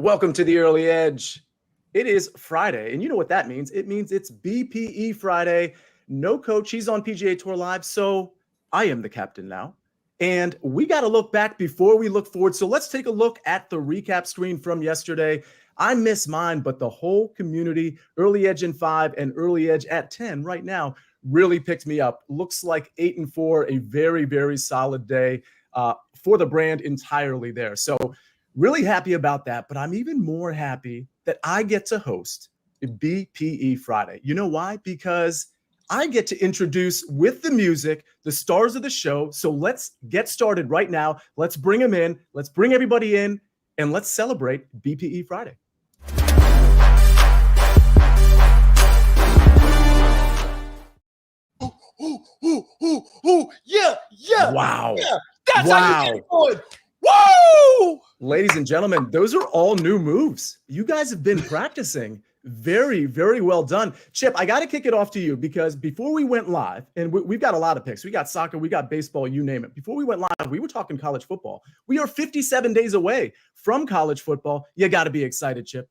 Welcome to the Early Edge. It is Friday, and you know what that means. It means it's BPE Friday. No coach, he's on PGA Tour Live, so I am the captain now. And we got to look back before we look forward. So let's take a look at the recap screen from yesterday. I miss mine, but the whole community, Early Edge in 5 and Early Edge at 10 right now, really picked me up. Looks like 8-4, a very, very solid day for the brand entirely there. So really happy about that, but I'm even more happy that I get to host BPE Friday. You know why? Because I get to introduce with the music the stars of the show. So let's get started right now. Let's bring them in. Let's bring everybody in, and let's celebrate BPE Friday. Yeah. Wow. Yeah. That's Wow. how you get going. Woo! Ladies and gentlemen, those are all new moves. You guys have been practicing. Very, very well done. Chip, I got to kick it off to you because before we went live, and we've got a lot of picks. We got soccer, we got baseball, you name it. Before we went live, we were talking college football. We are 57 days away from college football. You got to be excited, Chip.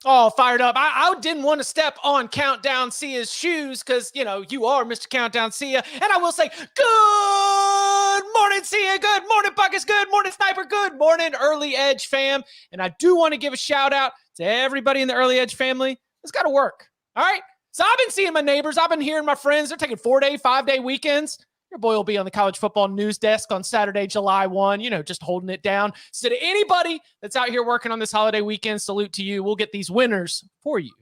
Oh, fired up. I didn't want to step on Countdown Sia's shoes because, you know, you are Mr. Countdown Sia. And I will say, good morning, Sia. Good morning, Buckets. Good morning, Sniper. Good morning, Early Edge fam. And I do want to give a shout out to everybody in the Early Edge family. It's got to work. All right. So I've been seeing my neighbors. I've been hearing my friends. They're taking 4-day, 5-day weekends. Your boy will be on the college football news desk on Saturday, July 1, just holding it down. So to anybody that's out here working on this holiday weekend, salute to you. We'll get these winners for you.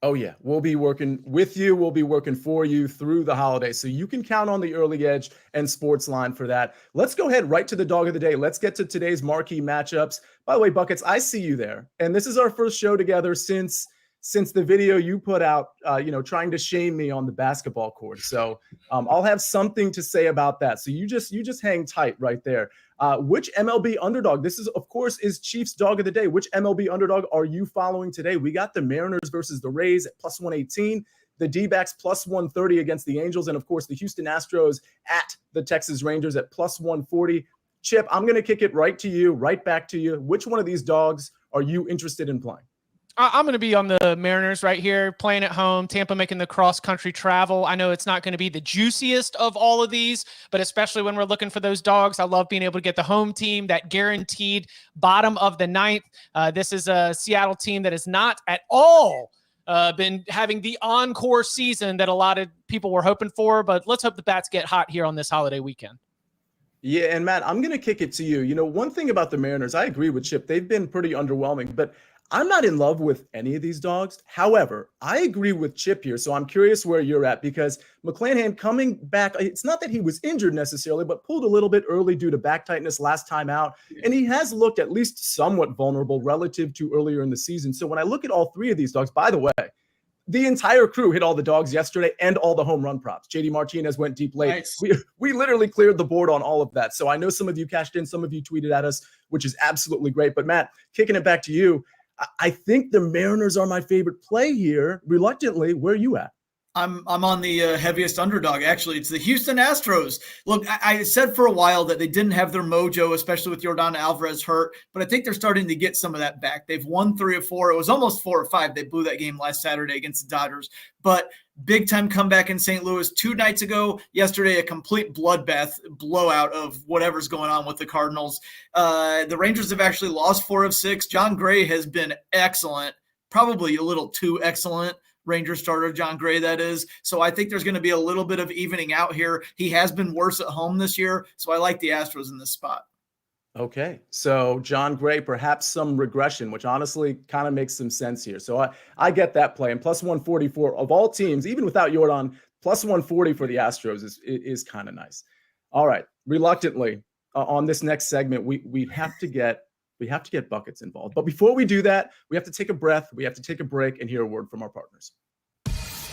Oh, yeah. We'll be working with you. We'll be working for you through the holidays. So you can count on the Early Edge and SportsLine for that. Let's go ahead right to the dog of the day. Let's get to today's marquee matchups. By the way, Buckets, I see you there. And this is our first show together since the video you put out, trying to shame me on the basketball court. So I'll have something to say about that. So you just hang tight right there. Which MLB underdog? This is, of course, is Chiefs dog of the day. Which MLB underdog are you following today? We got the Mariners versus the Rays at plus 118, the D-backs plus 130 against the Angels, and of course the Houston Astros at the Texas Rangers at plus 140. Chip, I'm going to kick it right back to you. Which one of these dogs are you interested in playing? I'm going to be on the Mariners right here, playing at home. Tampa making the cross-country travel. I know it's not going to be the juiciest of all of these, but especially when we're looking for those dogs, I love being able to get the home team, that guaranteed bottom of the ninth. This is a Seattle team that has not at all been having the encore season that a lot of people were hoping for, but let's hope the bats get hot here on this holiday weekend. Yeah, and Matt, I'm going to kick it to you. One thing about the Mariners, I agree with Chip. They've been pretty underwhelming, but I'm not in love with any of these dogs. However, I agree with Chip here. So I'm curious where you're at because McClanahan coming back, it's not that he was injured necessarily, but pulled a little bit early due to back tightness last time out. And he has looked at least somewhat vulnerable relative to earlier in the season. So when I look at all three of these dogs, by the way, the entire crew hit all the dogs yesterday and all the home run props. JD Martinez went deep late. Nice. We literally cleared the board on all of that. So I know some of you cashed in, some of you tweeted at us, which is absolutely great. But Matt, kicking it back to you, I think the Mariners are my favorite play here. Reluctantly, where are you at? I'm on the heaviest underdog. Actually, it's the Houston Astros. Look, I said for a while that they didn't have their mojo, especially with Yordan Alvarez hurt, but I think they're starting to get some of that back. They've won 3 of 4. It was almost 4 or 5. They blew that game last Saturday against the Dodgers, but big time comeback in St. Louis 2 nights ago. Yesterday, a complete bloodbath blowout of whatever's going on with the Cardinals. The Rangers have actually lost 4 of 6. John Gray has been excellent, probably a little too excellent. Ranger starter, John Gray, that is. So I think there's going to be a little bit of evening out here. He has been worse at home this year, so I like the Astros in this spot. Okay, so John Gray, perhaps some regression, which honestly kind of makes some sense here. So I get that play. And plus 144 of all teams, even without Yordan, plus 140 for the Astros is kind of nice. All right, reluctantly, on this next segment, we have to get Buckets involved. But before we do that, we have to take a breath, we have to take a break and hear a word from our partners.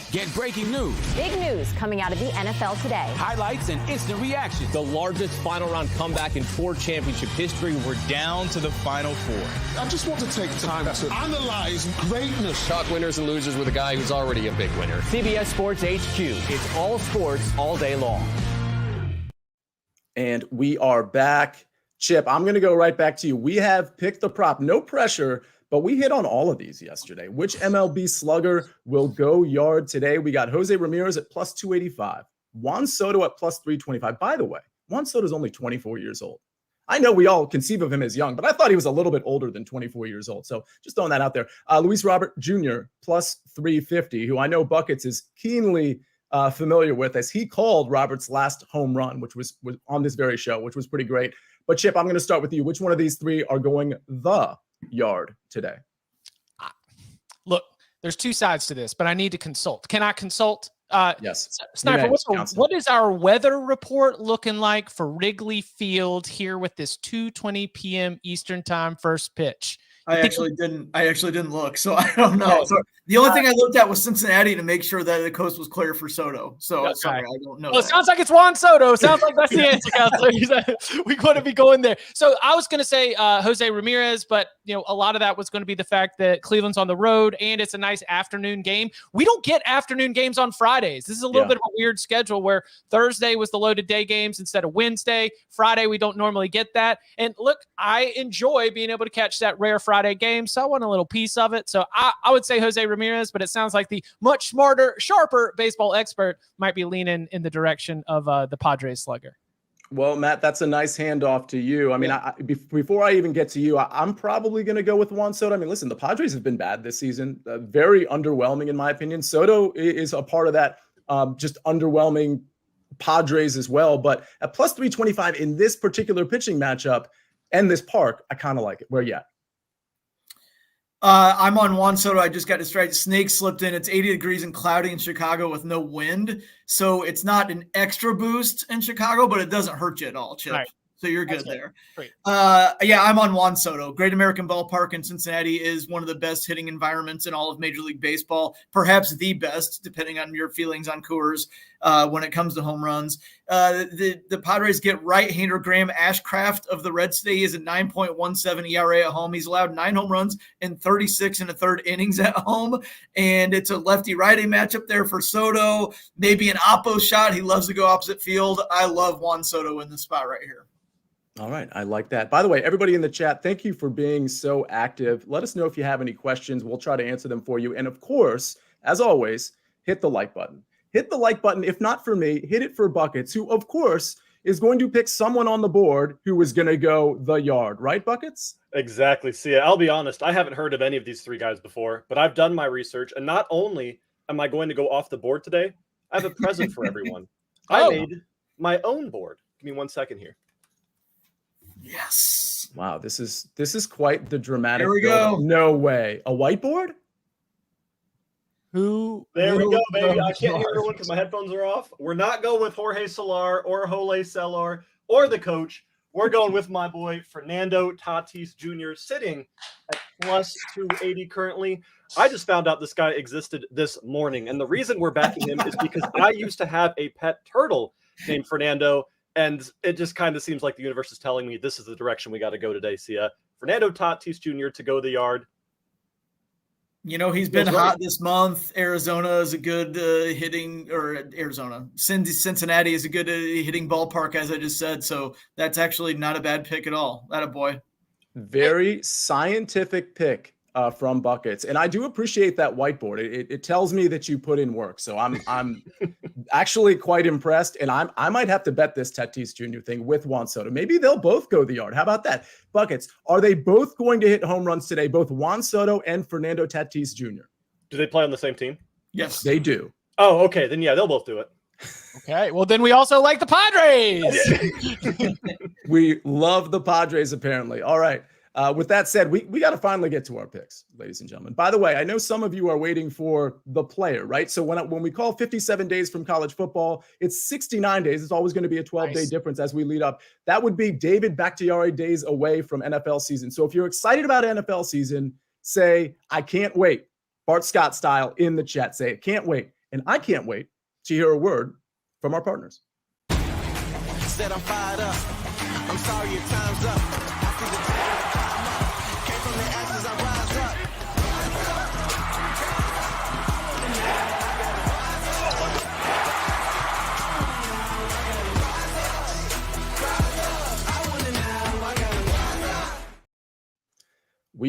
Get breaking news. Big news coming out of the NFL today. Highlights and instant reaction. The largest final round comeback in Ford championship history. We're down to the final 4. I just want to take time to analyze greatness. Talk winners and losers with a guy who's already a big winner. CBS Sports HQ. It's all sports all day long. And we are back. Chip, I'm going to go right back to you. We have picked the prop, no pressure, but we hit on all of these yesterday. Which MLB slugger will go yard today? We got Jose Ramirez at plus 285, Juan Soto at plus 325. By the way, Juan Soto is only 24 years old. I know we all conceive of him as young, but I thought he was a little bit older than 24 years old. So just throwing that out there. Luis Robert Jr. plus 350, who I know Buckets is keenly familiar with, as he called Robert's last home run, which was on this very show, which was pretty great. But Chip, I'm going to start with you. Which one of these three are going the yard today? Look, there's two sides to this, but I need to consult. Can I consult? Yes. Sniper, what is our weather report looking like for Wrigley Field here with this 2:20 p.m. Eastern time first pitch? I actually didn't look, so I don't know. Okay. So the only thing I looked at was Cincinnati to make sure that the coast was clear for Soto. So okay. Sorry, I don't know. Well, it sounds like it's Juan Soto. Sounds like that's the answer, counselor. We want to be going there. So I was going to say Jose Ramirez, but a lot of that was going to be the fact that Cleveland's on the road and it's a nice afternoon game. We don't get afternoon games on Fridays. This is a little bit of a weird schedule where Thursday was the loaded day games instead of Wednesday. Friday, we don't normally get that. And look, I enjoy being able to catch that rare Friday game, so I want a little piece of it. So I would say Jose Ramirez, but it sounds like the much smarter, sharper baseball expert might be leaning in the direction of the Padres slugger. Well, Matt, that's a nice handoff to you. I mean, before I even get to you, I'm probably going to go with Juan Soto. I mean, listen, the Padres have been bad this season, very underwhelming in my opinion. Soto is a part of that just underwhelming Padres as well. But at plus 325 in this particular pitching matchup and this park, I kind of like it. Where you at? I'm on Juan Soto. I just got distracted. Snake slipped in. It's 80 degrees and cloudy in Chicago with no wind. So it's not an extra boost in Chicago, but it doesn't hurt you at all, Chip. Right. So you're good there. I'm on Juan Soto. Great American Ballpark in Cincinnati is one of the best hitting environments in all of Major League Baseball, perhaps the best, depending on your feelings on Coors when it comes to home runs. The Padres get right-hander Graham Ashcraft of the Reds today. He has a 9.17 ERA at home. He's allowed 9 home runs in 36 and a third innings at home, and it's a lefty-righty matchup there for Soto. Maybe an oppo shot. He loves to go opposite field. I love Juan Soto in this spot right here. All right. I like that. By the way, everybody in the chat, thank you for being so active. Let us know if you have any questions. We'll try to answer them for you. And of course, as always, hit the like button. Hit the like button. If not for me, hit it for Buckets, who, of course, is going to pick someone on the board who is going to go the yard. Right, Buckets? Exactly. Sia, I'll be honest. I haven't heard of any of these three guys before, but I've done my research. And not only am I going to go off the board today, I have a present for everyone. I made my own board. Give me 1 second here. Yes. Wow, this is quite the dramatic. Here we go. No way. A whiteboard? There we go, baby. I can't hear everyone because my headphones are off. We're not going with Jorge Soler or Jole Soler or the coach. We're going with my boy Fernando Tatis Jr. sitting at plus 280 currently. I just found out this guy existed this morning, and the reason we're backing him is because I used to have a pet turtle named Fernando. And it just kind of seems like the universe is telling me this is the direction we got to go today, Sia. Fernando Tatis Jr. to go the yard. He's been hot this month. Arizona is a good Cincinnati is a good hitting ballpark, as I just said. So that's actually not a bad pick at all. That a boy. Very scientific pick from Buckets. And I do appreciate that whiteboard. It tells me that you put in work. So I'm actually quite impressed. And I might have to bet this Tatis Jr. thing with Juan Soto. Maybe they'll both go the yard. How about that? Buckets, are they both going to hit home runs today? Both Juan Soto and Fernando Tatis Jr. Do they play on the same team? Yes. They do. Oh, okay. Then yeah, they'll both do it. Okay. Well, then we also like the Padres. We love the Padres, apparently. All right. With that said, we got to finally get to our picks, ladies and gentlemen. By the way, I know some of you are waiting for the player, right? So when we call 57 days from college football, it's 69 days. It's always going to be a 12-day difference as we lead up. That would be David Bakhtiari days away from NFL season. So if you're excited about NFL season, say, I can't wait. Bart Scott style in the chat. Say, can't wait. And I can't wait to hear a word from our partners. Said I'm fired up. I'm sorry your time's up.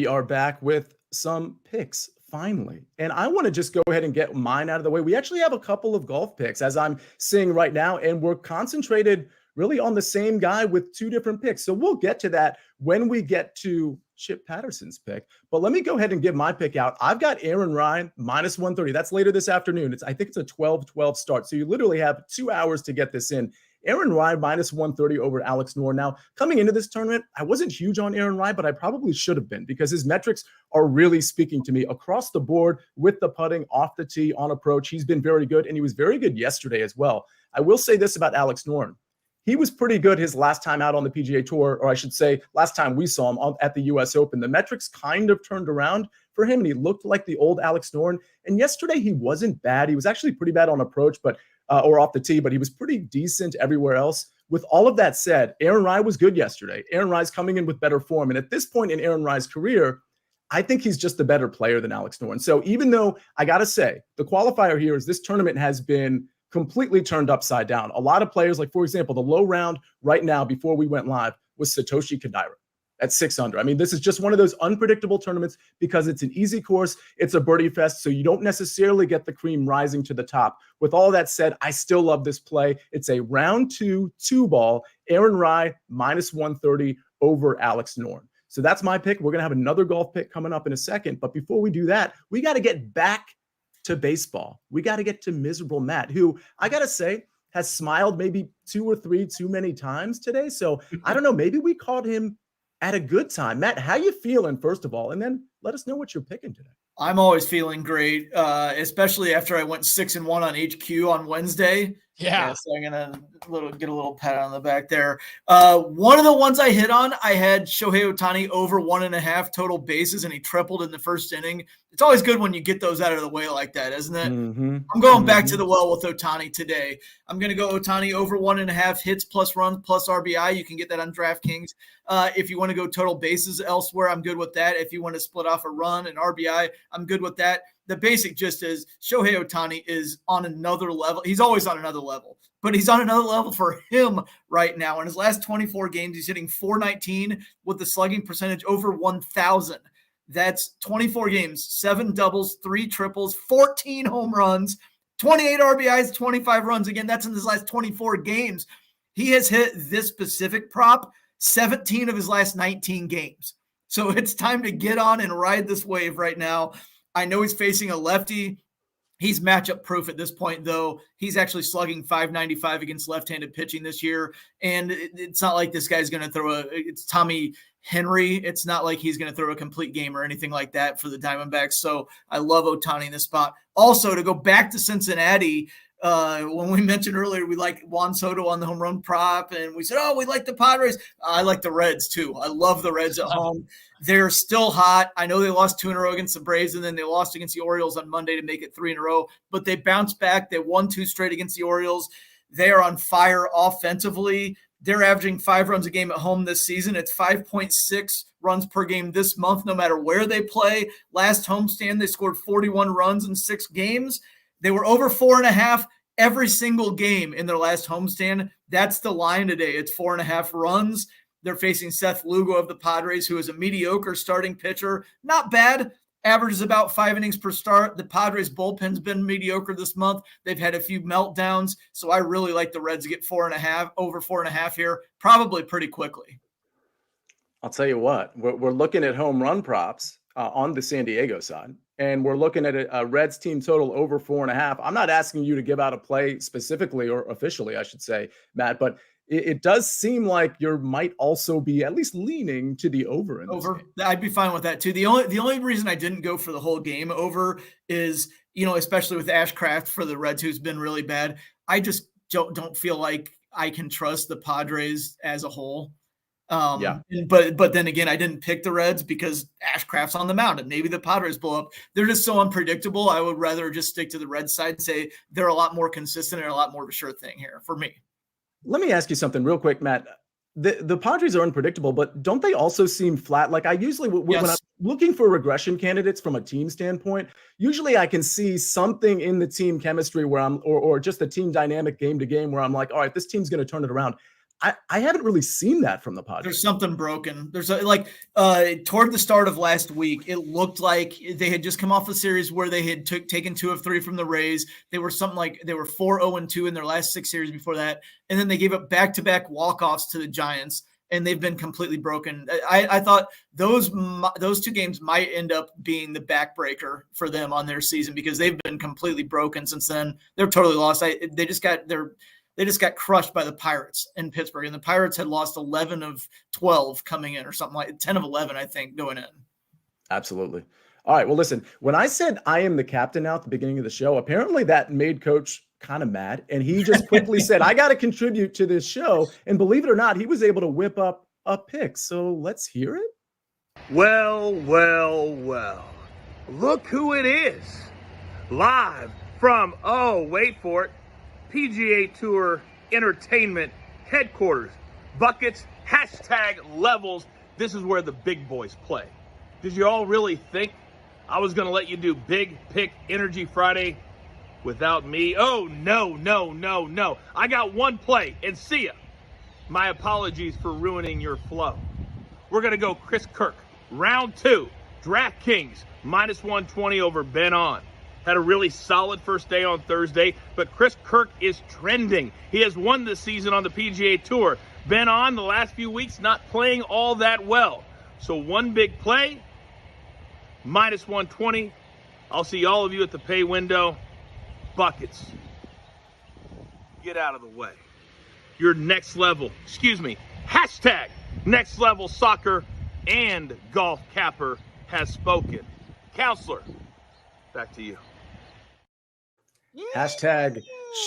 we are back with some picks finally. And I want to just go ahead and get mine out of the way. We actually have a couple of golf picks as I'm seeing right now, and we're concentrated really on the same guy with two different picks. So we'll get to that when we get to Chip Patterson's pick. But let me go ahead and give my pick out. I've got Aaron Ryan minus 130. That's later this afternoon. I think it's a 12-12 start. So you literally have 2 hours to get this in. Aaron Ryan minus 130 over Alex Noren. Now, coming into this tournament, I wasn't huge on Aaron Ryan, but I probably should have been because his metrics are really speaking to me across the board with the putting, off the tee, on approach. He's been very good, and he was very good yesterday as well. I will say this about Alex Noren. He was pretty good his last time out on the PGA Tour, or I should say last time we saw him at the U.S. Open. The metrics kind of turned around for him, and he looked like the old Alex Noren. And yesterday he wasn't bad. He was actually pretty bad on approach, or off the tee, but he was pretty decent everywhere else. With all of that said, Aaron Ryan was good yesterday. Aaron Ryan's coming in with better form. And at this point in Aaron Ryan's career, I think he's just a better player than Alex Noren. So even though I got to say, the qualifier here is this tournament has been completely turned upside down. A lot of players, like, for example, the low round right now before we went live was Satoshi Kodaira at 6 under. I mean, this is just one of those unpredictable tournaments because it's an easy course. It's a birdie fest, so you don't necessarily get the cream rising to the top. With all that said, I still love this play. It's a round 2 ball, Aaron Ryan minus 130 over Alex Noren. So that's my pick. We're going to have another golf pick coming up in a second. But before we do that, we got to get back to baseball. We got to get to miserable Matt, who I got to say has smiled maybe 2 or 3 too many times today. So I don't know, maybe we caught him at a good time. Matt, how you feeling, first of all? And then let us know what you're picking today. I'm always feeling great, especially after I went 6-1 on HQ on Wednesday. Yeah. So I'm gonna get a little pat on the back there. One of the ones I hit on, I had Shohei Ohtani over 1.5 total bases, and he tripled in the first inning. It's always good when you get those out of the way like that, isn't it? Mm-hmm. I'm going back to the well with Ohtani today. I'm going to go Ohtani over 1.5 hits plus runs plus RBI. You can get that on DraftKings. If you want to go total bases elsewhere, I'm good with that. If you want to split off a run and RBI, I'm good with that. The basic gist is Shohei Ohtani is on another level. He's always on another level, but he's on another level for him right now. In his last 24 games, he's hitting .419 with the slugging percentage over 1,000. That's 24 games, 7 doubles, 3 triples, 14 home runs, 28 RBIs, 25 runs. Again, that's in his last 24 games. He has hit this specific prop 17 of his last 19 games. So it's time to get on and ride this wave right now. I know he's facing a lefty. He's matchup proof at this point, though. He's actually slugging .595 against left-handed pitching this year. And it's not like this guy's going to it's Tommy Henry. It's not like he's going to throw a complete game or anything like that for the Diamondbacks. So I love Ohtani in this spot. Also, to go back to Cincinnati, when we mentioned earlier, we like Juan Soto on the home run prop, and we said, we like the Padres. I like the Reds too. I love the Reds at home. They're still hot. I know they lost 2 in a row against the Braves, and then they lost against the Orioles on Monday to make it 3 in a row, but they bounced back. They won 2 straight against the Orioles. They are on fire offensively. They're averaging 5 runs a game at home this season. It's 5.6 runs per game this month, no matter where they play. Last homestand, they scored 41 runs in 6 games. They were over 4.5 every single game in their last homestand. That's the line today. It's 4.5 runs. They're facing Seth Lugo of the Padres, who is a mediocre starting pitcher. Not bad. Averages about 5 innings per start. The Padres bullpen's been mediocre this month. They've had a few meltdowns. So I really like the Reds to get 4.5, over 4.5 here, probably pretty quickly. I'll tell you what, we're looking at home run props on the San Diego side, and we're looking at a Reds team total over 4.5. I'm not asking you to give out a play specifically or officially, I should say, Matt, but it does seem like you might also be at least leaning to the over. Over. I'd be fine with that too. The only reason I didn't go for the whole game over is, especially with Ashcraft for the Reds, who's been really bad. I just don't feel like I can trust the Padres as a whole. But then again, I didn't pick the Reds because Ashcraft's on the mound and maybe the Padres blow up. They're just so unpredictable. I would rather just stick to the Red side and say they're a lot more consistent and a lot more of a sure thing here for me. Let me ask you something real quick, Matt. The Padres are unpredictable, but don't they also seem flat? Like I usually, when I'm looking for regression candidates from a team standpoint, usually I can see something in the team chemistry where or just the team dynamic game to game where I'm like, all right, this team's going to turn it around. I haven't really seen that from the Padres. There's something broken. There's toward the start of last week, it looked like they had just come off a series where they had taken 2 of 3 from the Rays. They were 4-0-2 in their last 6 series before that. And then they gave up back-to-back walk-offs to the Giants, and they've been completely broken. I thought those 2 games might end up being the backbreaker for them on their season because they've been completely broken since then. They're totally lost. They just got crushed by the Pirates in Pittsburgh, and the Pirates had lost 11 of 12 coming in or something like 10 of 11, I think, going in. Absolutely. All right. Well, listen, when I said I am the captain now at the beginning of the show, apparently that made Coach kind of mad. And he just quickly said, I got to contribute to this show. And believe it or not, he was able to whip up a pick. So let's hear it. Well. Look who it is. Live from, wait for it, PGA Tour Entertainment Headquarters. Buckets, #levels. This is where the big boys play. Did you all really think I was going to let you do Big Pick Energy Friday without me? Oh, no. I got one play, and see ya. My apologies for ruining your flow. We're going to go Chris Kirk. Round 2, DraftKings, -120 over Ben On. Had a really solid first day on Thursday, but Chris Kirk is trending. He has won this season on the PGA Tour. Ben On, the last few weeks, not playing all that well. So one big play, -120. I'll see all of you at the pay window. Buckets, get out of the way. Your next level, #next level soccer and golf capper has spoken. Counselor, back to you.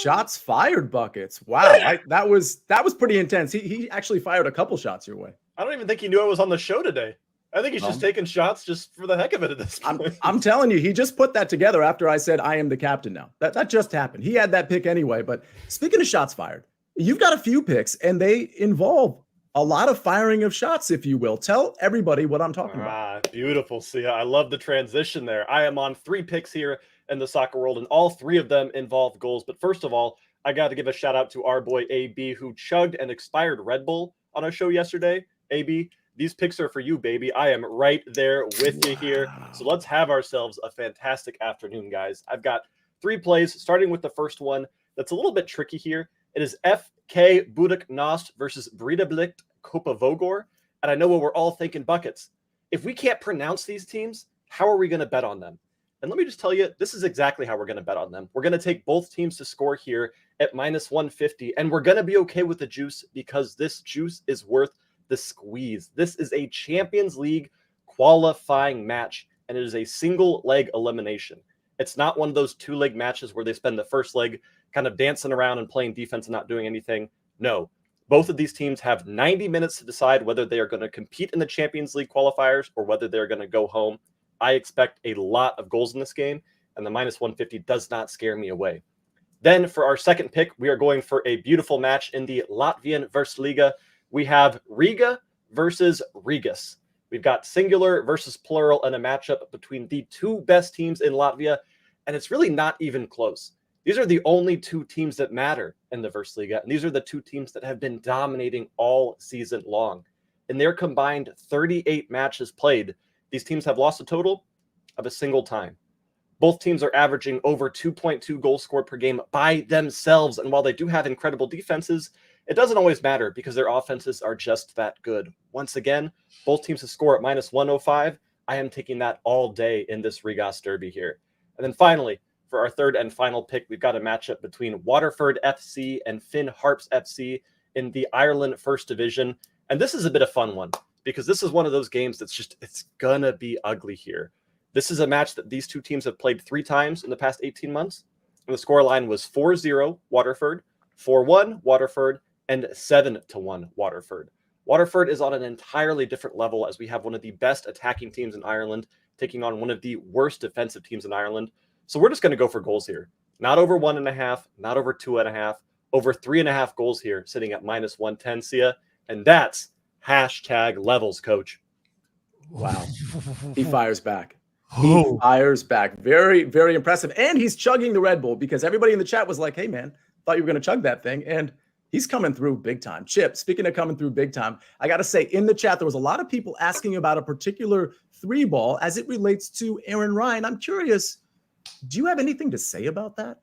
#shots fired buckets. Wow. That was pretty intense. He actually fired a couple shots your way. I don't even think he knew I was on the show today. I think he's just taking shots just for the heck of it at this point. I'm telling you, he just put that together after I said I am the captain now. That just happened. He had that pick anyway. But speaking of shots fired, you've got a few picks, and they involve a lot of firing of shots, if you will. Tell everybody what I'm talking about. Beautiful, Sia. I love the transition there. I am on 3 picks here in the soccer world, and all 3 of them involve goals. But first of all, I got to give a shout out to our boy AB, who chugged an expired Red Bull on our show yesterday. AB, these picks are for you, baby. I am right there with you here. So let's have ourselves a fantastic afternoon, guys. I've got 3 plays, starting with the first one that's a little bit tricky here. It is FK Budućnost versus Breidablik Kopavogor. And I know what we're all thinking, buckets. If we can't pronounce these teams, how are we going to bet on them? And let me just tell you, this is exactly how we're going to bet on them. We're going to take both teams to score here at -150, and we're going to be okay with the juice because this juice is worth the squeeze. This is a Champions League qualifying match, and it is a single leg elimination. It's not one of those 2-leg matches where they spend the first leg kind of dancing around and playing defense and not doing anything. No, both of these teams have 90 minutes to decide whether they are going to compete in the Champions League qualifiers or whether they're going to go home. I expect a lot of goals in this game, and the -150 does not scare me away. Then for our second pick, we are going for a beautiful match in the Latvian Versliga. We have Riga versus Rigas. We've got singular versus plural in a matchup between the 2 best teams in Latvia, and it's really not even close. These are the only 2 teams that matter in the Versliga, and these are the 2 teams that have been dominating all season long. In their combined 38 matches played, these teams have lost a total of a single time. Both teams are averaging over 2.2 goals scored per game by themselves. And while they do have incredible defenses, it doesn't always matter because their offenses are just that good. Once again, both teams to score at -105. I am taking that all day in this Rigas derby here. And then finally, for our third and final pick, we've got a matchup between Waterford FC and Finn Harps FC in the Ireland First Division. And this is a bit of a fun one, because this is one of those games that's just, it's going to be ugly here. This is a match that these 2 teams have played 3 times in the past 18 months. And the scoreline was 4-0 Waterford, 4-1 Waterford, and 7-1 Waterford. Waterford is on an entirely different level, as we have one of the best attacking teams in Ireland taking on one of the worst defensive teams in Ireland. So we're just going to go for goals here. Not over 1.5, not over 2.5, over 3.5 goals here, sitting at -110, Sia. And that's #levels, coach. Wow. He fires back. He fires back. Very, very impressive. And he's chugging the Red Bull, because everybody in the chat was like, hey, man, thought you were going to chug that thing. And He's coming through big time. Chip, speaking of coming through big time, I got to say in the chat, there was a lot of people asking about a particular 3-ball as it relates to Aaron Ryan. I'm curious, do you have anything to say about that?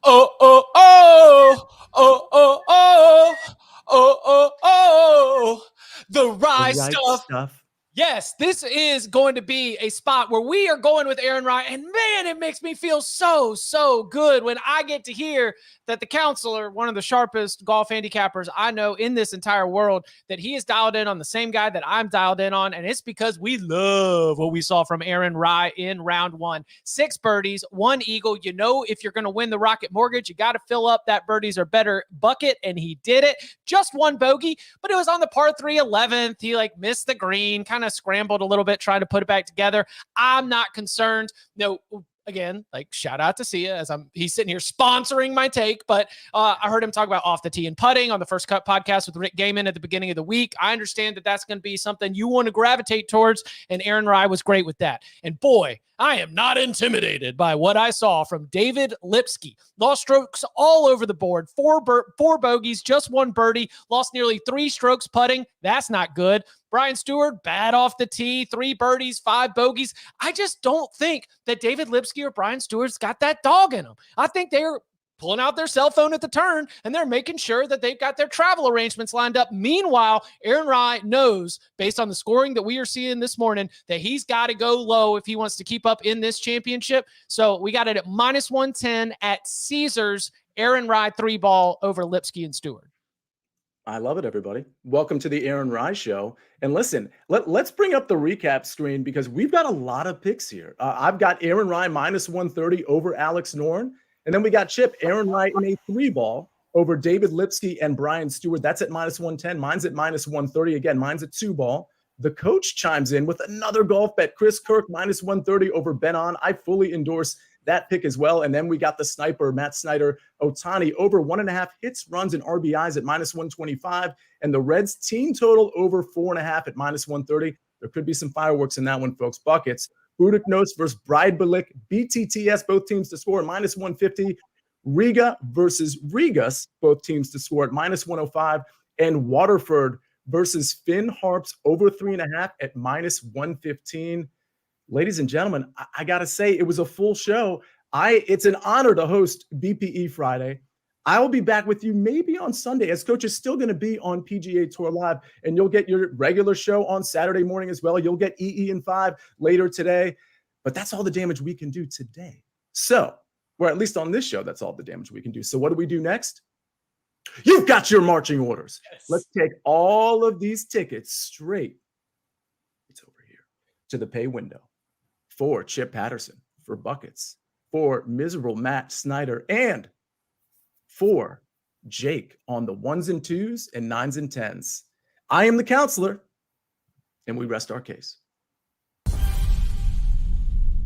Oh, oh, oh, oh, oh, oh, oh, oh, oh, the Rye stuff. Yes, this is going to be a spot where we are going with Aaron Ryan. And man, it makes me feel so good when I get to hear that the counselor, one of the sharpest golf handicappers I know in this entire world, that he is dialed in on the same guy that I'm dialed in on. And it's because we love what we saw from Aaron Ryan in round 1. 6 birdies, 1 eagle. You know, if you're going to win the Rocket Mortgage, you got to fill up that birdies or better bucket. And he did it. Just 1 bogey, but it was on the par 3 11th. He missed the green, kind of scrambled a little bit trying to put it back together. I'm not concerned. No, again, shout out to Sia as he's sitting here sponsoring my take, but I heard him talk about off the tee and putting on the First Cut podcast with Rick Gaiman at the beginning of the week. I understand that that's going to be something you want to gravitate towards, and Aaron Rye was great with that. And boy, I am not intimidated by what I saw from David Lipsky. Lost strokes all over the board. 4 bogeys, just 1 birdie. Lost nearly 3 strokes putting. That's not good. Brian Stewart, bad off the tee. 3 birdies, 5 bogeys. I just don't think that David Lipsky or Brian Stewart's got that dog in them. I think they're pulling out their cell phone at the turn, and they're making sure that they've got their travel arrangements lined up. Meanwhile, Aaron Rye knows, based on the scoring that we are seeing this morning, that he's got to go low if he wants to keep up in this championship. So we got it at -110 at Caesars. Aaron Rye 3-ball over Lipsky and Stewart. I love it, everybody. Welcome to the Aaron Rye Show. And listen, let's bring up the recap screen because we've got a lot of picks here. I've got Aaron Rye -130 over Alex Noren. And then we got Chip, Aaron Rye in a 3-ball over David Lipsky and Brian Stewart. That's at -110. Mine's at -130. Again, mine's at 2-ball. The coach chimes in with another golf bet. Chris Kirk -130 over Ben On. I fully endorse that pick as well. And then we got the sniper, Matt Snyder, Ohtani over 1.5 hits, runs, and RBIs at -125. And the Reds team total over 4.5 at -130. There could be some fireworks in that one, folks. Buckets. Budiknos versus Bridebelic, BTTS, both teams to score at -150. Riga versus Rigas, both teams to score at -105. And Waterford versus Finn Harps over 3.5 at -115. Ladies and gentlemen, I got to say, it was a full show. It's an honor to host BPE Friday. I will be back with you maybe on Sunday, as Coach is still going to be on PGA Tour Live, and you'll get your regular show on Saturday morning as well. You'll get EE and 5 later today, but that's all the damage we can do today. So, or at least on this show, that's all the damage we can do. So what do we do next? You've got your marching orders. Yes. Let's take all of these tickets straight. It's over here to the pay window for Chip Patterson, for Buckets, for miserable Matt Snyder, and for Jake on the 1s and 2s and 9s and 10s. I am the counselor, and we rest our case.